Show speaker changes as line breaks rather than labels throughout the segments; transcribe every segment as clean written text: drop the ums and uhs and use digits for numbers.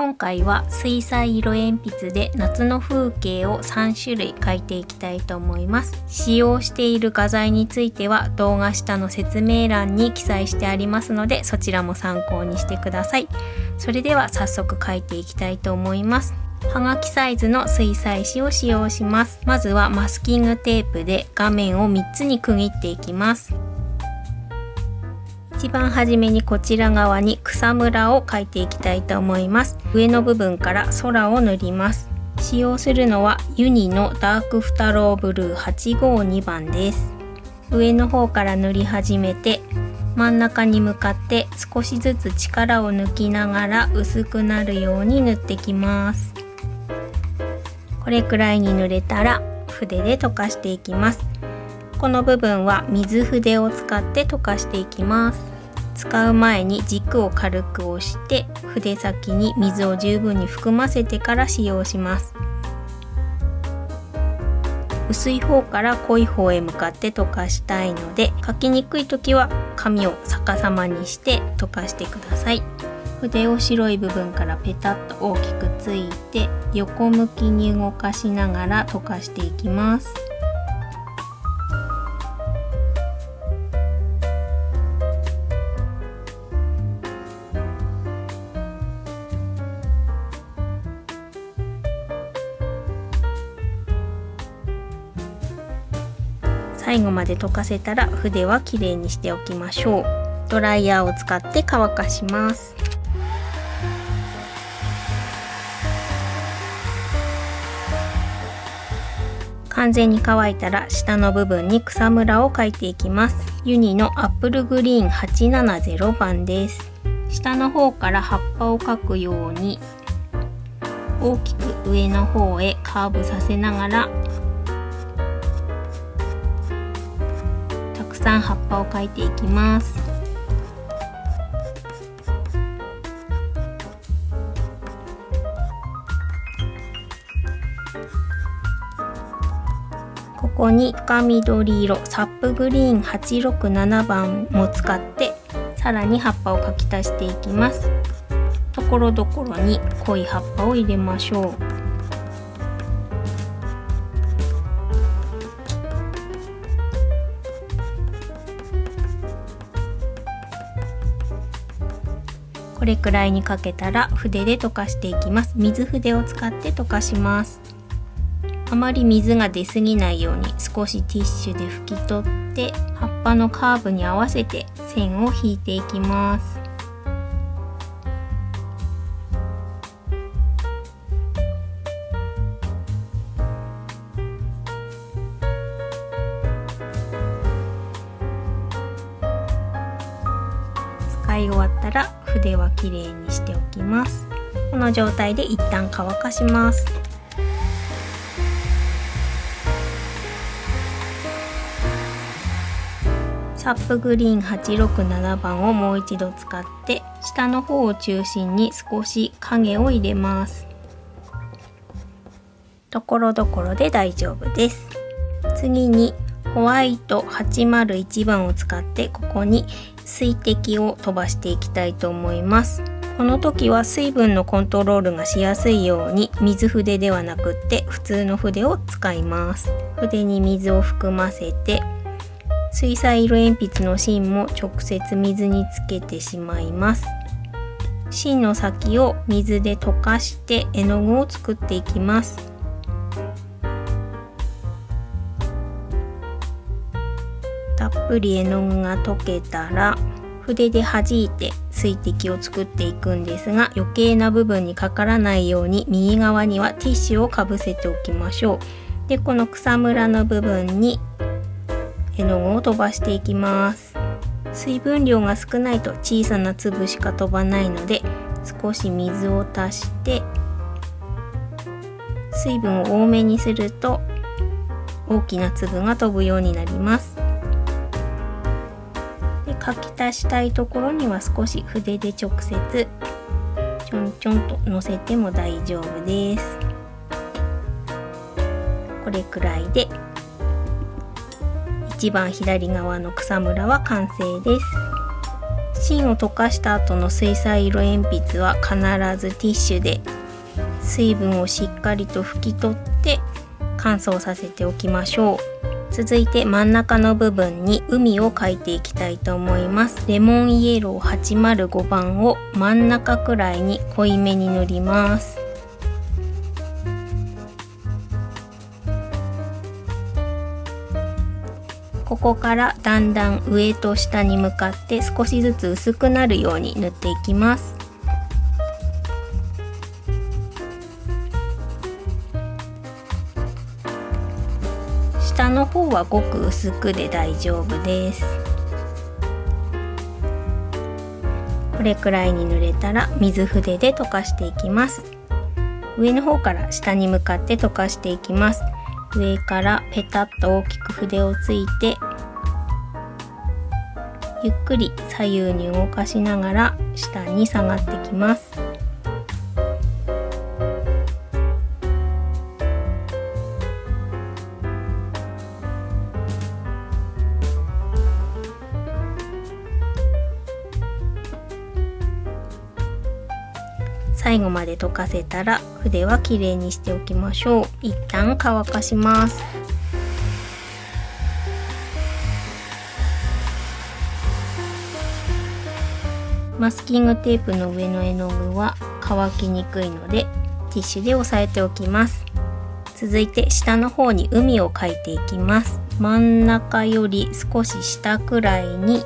今回は水彩色鉛筆で夏の風景を3種類描いていきたいと思います。使用している画材については動画下の説明欄に記載してありますので、そちらも参考にしてください。それでは早速描いていきたいと思います。はがきサイズの水彩紙を使用します。まずはマスキングテープで画面を3つに区切っていきます。一番初めにこちら側に草むらを描いていきたいと思います。上の部分から空を塗ります。使用するのはユニのダークフタローブルー852番です。上の方から塗り始めて真ん中に向かって少しずつ力を抜きながら薄くなるように塗ってきます。これくらいに塗れたら筆で溶かしていきます。この部分は水筆を使って溶かしていきます。使う前に軸を軽く押して筆先に水を十分に含ませてから使用します。薄い方から濃い方へ向かって溶かしたいので、描きにくい時は紙を逆さまにして溶かしてください。筆を白い部分からペタッと大きくついて横向きに動かしながら溶かしていきます。最後まで溶かせたら筆はきれいにしておきましょう。ドライヤーを使って乾かします。完全に乾いたら下の部分に草むらを描いていきます。ユニのアップルグリーン870番です。下の方から葉っぱを描くように大きく上の方へカーブさせながらたくさん葉っぱを描いていきます。ここに深緑色サップグリーン867番も使ってさらに葉っぱを描き足していきます。ところどころに濃い葉っぱを入れましょう。これくらいにかけたら筆で溶かしていきます。水筆を使って溶かします。あまり水が出すぎないように少しティッシュで拭き取って葉っぱのカーブに合わせて線を引いていきます。使い終わったら筆はきれいにしておきます。この状態で一旦乾かします。サップグリーン867番をもう一度使って下の方を中心に少し影を入れます。ところどころで大丈夫です。次にホワイト801番を使ってここに水滴を飛ばしていきたいと思います。この時は水分のコントロールがしやすいように水筆ではなくって普通の筆を使います。筆に水を含ませて水彩色鉛筆の芯も直接水につけてしまいます。芯の先を水で溶かして絵の具を作っていきます。たっぷり絵の具が溶けたら筆で弾いて水滴を作っていくんですが、余計な部分にかからないように右側にはティッシュをかぶせておきましょう。で、この草むらの部分に絵の具を飛ばしていきます。水分量が少ないと小さな粒しか飛ばないので少し水を足して水分を多めにすると大きな粒が飛ぶようになります。で、書き足したいところには少し筆で直接ちょんちょんとのせても大丈夫です。これくらいで一番左側の草むらは完成です。芯を溶かした後の水彩色鉛筆は必ずティッシュで水分をしっかりと拭き取って乾燥させておきましょう。続いて真ん中の部分に海を描いていきたいと思います。レモンイエロー805番を真ん中くらいに濃いめに塗ります。ここからだんだん上と下に向かって少しずつ薄くなるように塗っていきます。下の方はごく薄くで大丈夫です。これくらいに塗れたら水筆で溶かしていきます。上の方から下に向かって溶かしていきます。上からペタッと大きく筆をついてゆっくり左右に動かしながら下に下がってきます。最後まで溶かせたら筆はきれいにしておきましょう。一旦乾かします。マスキングテープの上の絵の具は乾きにくいのでティッシュで押さえておきます。続いて下の方に海を描いていきます。真ん中より少し下くらいに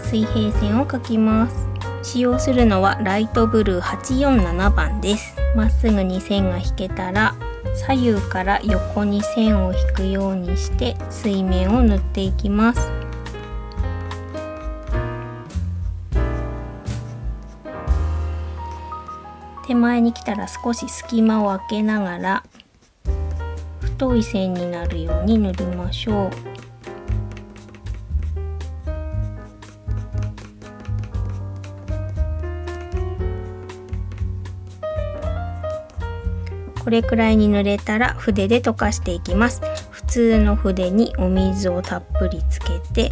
水平線を描きます。使用するのはライトブルー847番です。まっすぐに線が引けたら左右から横に線を引くようにして水面を塗っていきます。手前に来たら少し隙間を空けながら太い線になるように塗りましょう。これくらいに塗れたら筆で溶かしていきます。普通の筆にお水をたっぷりつけて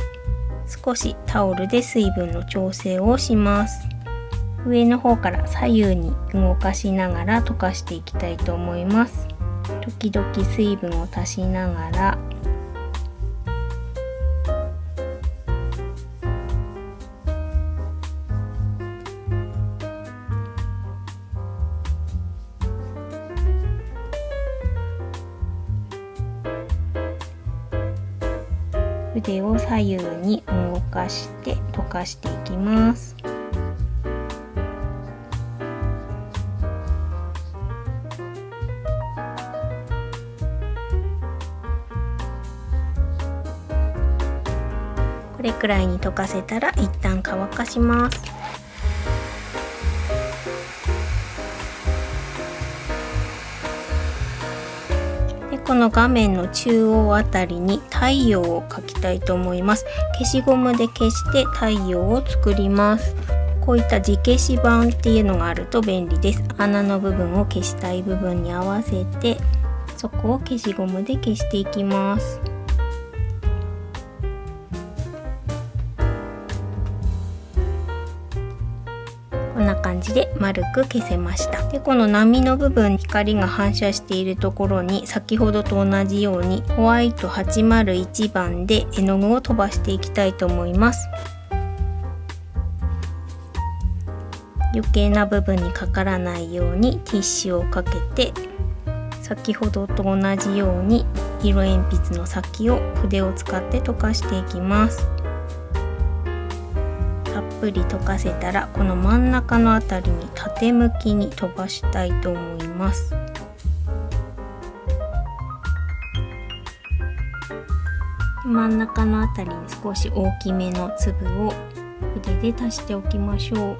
少しタオルで水分の調整をします。上の方から左右に動かしながら溶かしていきたいと思います。時々水分を足しながら筆を左右に動かして溶かしていきます。これくらいに溶かせたら一旦乾かします。この画面の中央あたりに太陽を描きたいと思います。消しゴムで消して太陽を作ります。こういった地消し板っていうのがあると便利です。穴の部分を消したい部分に合わせてそこを消しゴムで消していきます。こんな感じで丸く消せました。で、この波の部分、光が反射しているところに先ほどと同じようにホワイト801番で絵の具を飛ばしていきたいと思います。余計な部分にかからないようにティッシュをかけて先ほどと同じように色鉛筆の先を筆を使って溶かしていきます。たっぷり溶かせたらこの真ん中のあたりに縦向きに飛ばしたいと思います。真ん中のあたりに少し大きめの粒を筆で足しておきましょう。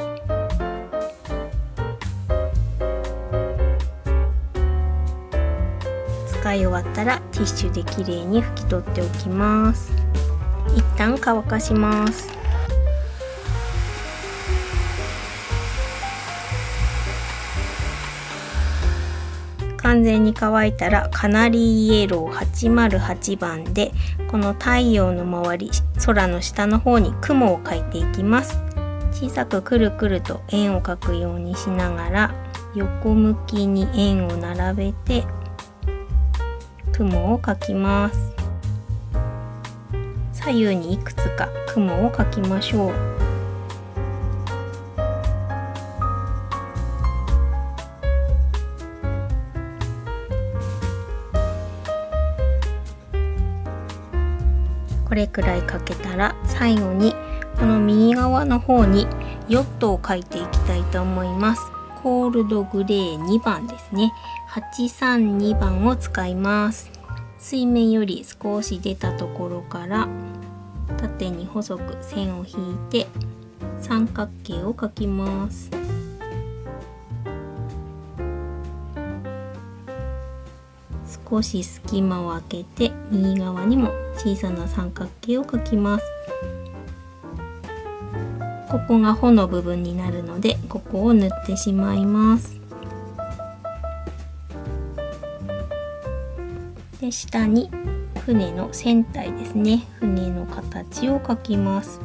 使い終わったらティッシュできれいに拭き取っておきます。一旦乾かします。完全に乾いたらカナリーイエロー808番でこの太陽の周り、空の下の方に雲を描いていきます。小さくくるくると円を描くようにしながら横向きに円を並べて雲を描きます。左右にいくつか雲を描きましょう。これくらい描けたら最後にこの右側の方にヨットを描いていきたいと思います。コールドグレー2番ですね。832番を使います。水面より少し出たところから縦に細く線を引いて三角形を描きます。少し隙間を空けて右側にも小さな三角形を描きます。ここが穂の部分になるのでここを塗ってしまいます。で、下に船の船体ですね。船の形を描きます。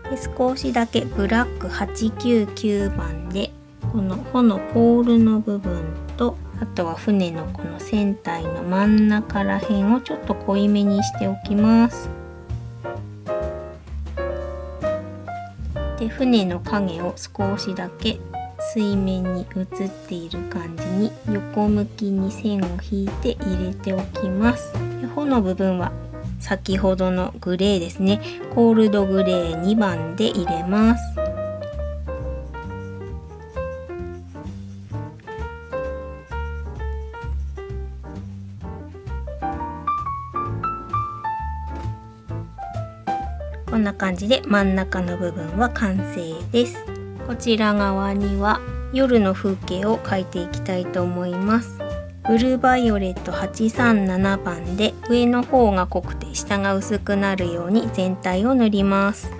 で、少しだけブラック899番でこの穂のポールの部分と、あとは船のこの船体の真ん中ら辺をちょっと濃いめにしておきます。で、船の影を少しだけ水面に映っている感じに横向きに線を引いて入れておきます。で、穂の部分は先ほどのグレーですね。コールドグレー2番で入れます。こんな感じで真ん中の部分は完成です。こちら側には夜の風景を描いていきたいと思います。ブルーバイオレット837番で上の方が濃くて下が薄くなるように全体を塗ります。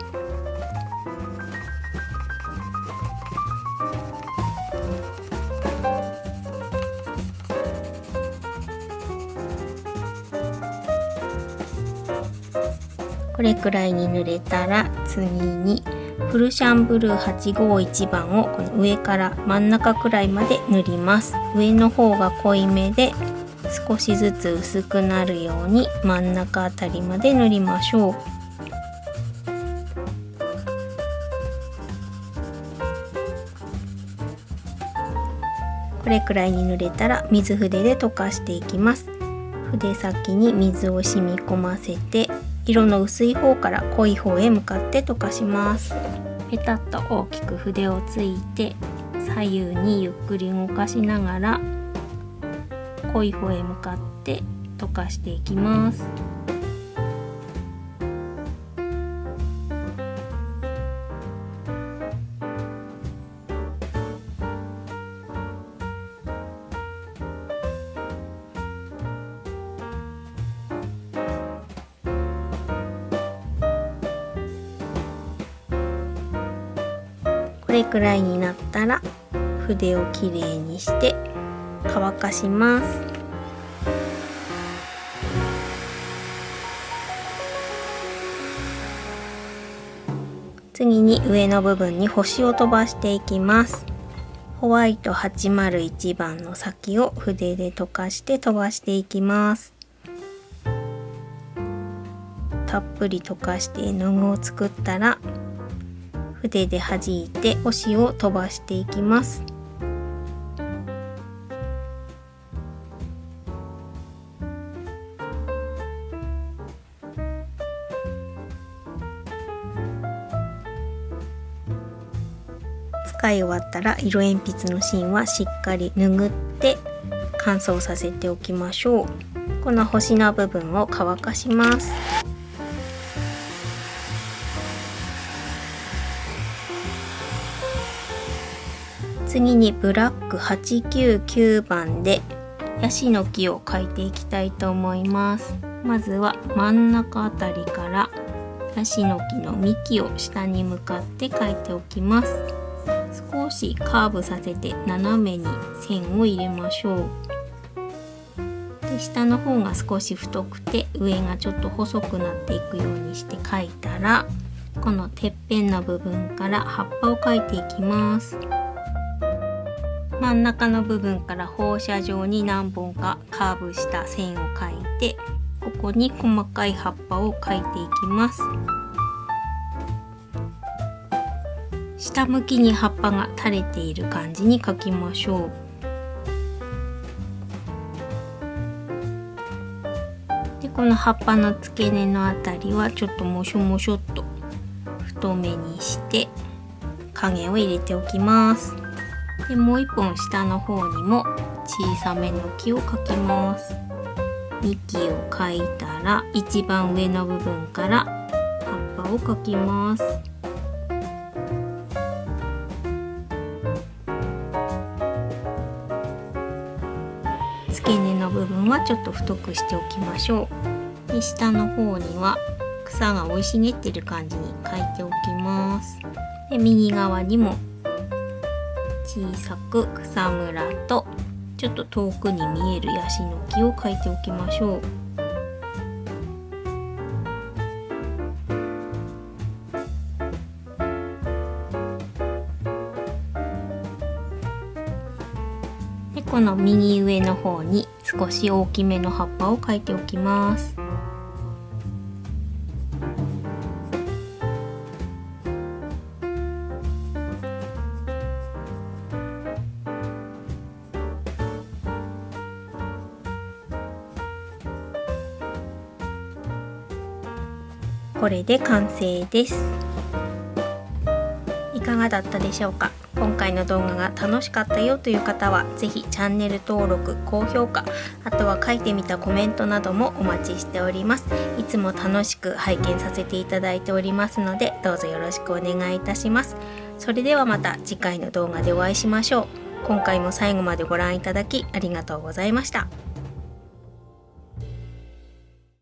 これくらいに塗れたら次にフルシャンブルー851番をこの上から真ん中くらいまで塗ります。上の方が濃いめで少しずつ薄くなるように真ん中あたりまで塗りましょう。これくらいに塗れたら水筆で溶かしていきます。筆先に水を染み込ませて色の薄い方から濃い方へ向かって溶かします。ペタッと大きく筆をついて左右にゆっくり動かしながら濃い方へ向かって溶かしていきます。これくらいになったら筆をきれいにして乾かします。次に上の部分に星を飛ばしていきます。ホワイト801番の先を筆で溶かして飛ばしていきます。たっぷり溶かして絵の具を作ったら筆で弾いて星を飛ばしていきます。使い終わったら色鉛筆の芯はしっかり拭って乾燥させておきましょう。この星の部分を乾かします。次にブラック899番でヤシの木を描いていきたいと思います。まずは真ん中あたりからヤシの木の幹を下に向かって描いておきます。少しカーブさせて斜めに線を入れましょう。で、で下の方が少し太くて上がちょっと細くなっていくようにして描いたら、このてっぺんの部分から葉っぱを描いていきます。真ん中の部分から放射状に何本かカーブした線を描いて、ここに細かい葉っぱを描いていきます。下向きに葉っぱが垂れている感じに描きましょう。でこの葉っぱの付け根のあたりはちょっともしょもしょっと太めにして影を入れておきます。でもう一本下の方にも小さめの木を描きます。2木を描いたら一番上の部分から葉っぱを描きます。付け根の部分はちょっと太くしておきましょう。で下の方には草が生い茂っている感じに描いておきます。で右側にも小さく草むらとちょっと遠くに見えるヤシの木を描いておきましょう。でこの右上の方に少し大きめの葉っぱを描いておきます。これで完成です。いかがだったでしょうか。今回の動画が楽しかったよという方はぜひチャンネル登録、高評価、あとは書いてみたコメントなどもお待ちしております。いつも楽しく拝見させていただいておりますので、どうぞよろしくお願いいたします。それではまた次回の動画でお会いしましょう。今回も最後までご覧いただきありがとうございました。